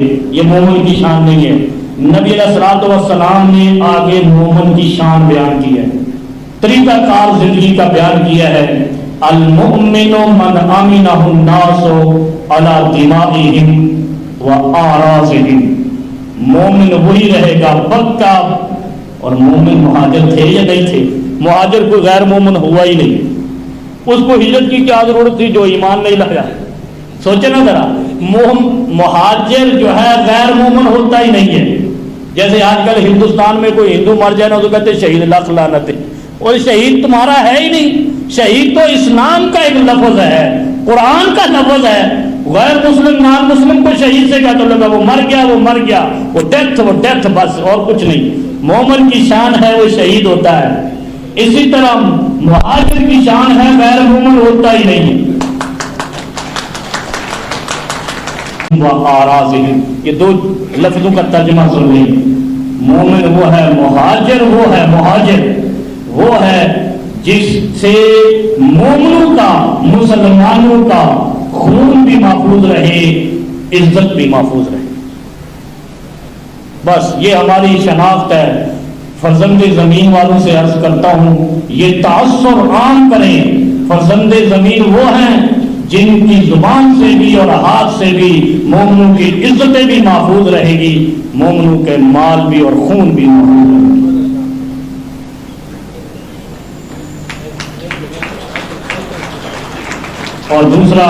یہ مومن کی شان نہیں ہے۔ نبی علیہ الصلوۃ والسلام نے آگے مومن کی شان بیان کی ہے، طریقہ کار زندگی کا بیان کیا ہے۔ المؤمن من امنہ الناس علی دمائہم واعراضہم، مومن وہی رہے گا پکا۔ اور مومن مہاجر تھے یا نہیں تھے؟ مہاجر کوئی غیر مومن ہوا ہی نہیں، اس کو ہجرت کی کیا ضرورت تھی جو ایمان نہیں لایا؟ سوچے نا ذرا، مہاجر جو ہے غیر مومن ہوتا ہی نہیں ہے۔ جیسے آج کل ہندوستان میں کوئی ہندو مر جائے نا تو کہتے شہید لاکھ لعنت ہے، اور شہید تمہارا ہے ہی نہیں۔ شہید تو اسلام کا ایک لفظ ہے، قرآن کا لفظ ہے۔ غیر مسلم نان مسلم کو شہید سے کیا تعلق ہے؟ وہ مر گیا، وہ مر گیا، وہ ڈیتھ بس، اور کچھ نہیں۔ مومن کی شان ہے وہ شہید ہوتا ہے، اسی طرح مہاجر کی شان ہے غیر مومن ہوتا ہی نہیں۔ وآرازہم، یہ دو لفظوں کا ترجمہ سن لیں۔ مومن وہ ہے، مہاجر وہ ہے۔ مہاجر وہ ہے جس سے مومنوں کا، مسلمانوں کا خون بھی محفوظ رہے، عزت بھی محفوظ رہے۔ بس یہ ہماری شناخت ہے۔ فرزند زمین والوں سے عرض کرتا ہوں، یہ تأثر عام کریں۔ فرزند زمین وہ ہیں جن کی زبان سے بھی اور ہاتھ سے بھی مومنوں کی عزتیں بھی محفوظ رہے گی، مومنوں کے مال بھی اور خون بھی محفوظ رہے گی۔ اور دوسرا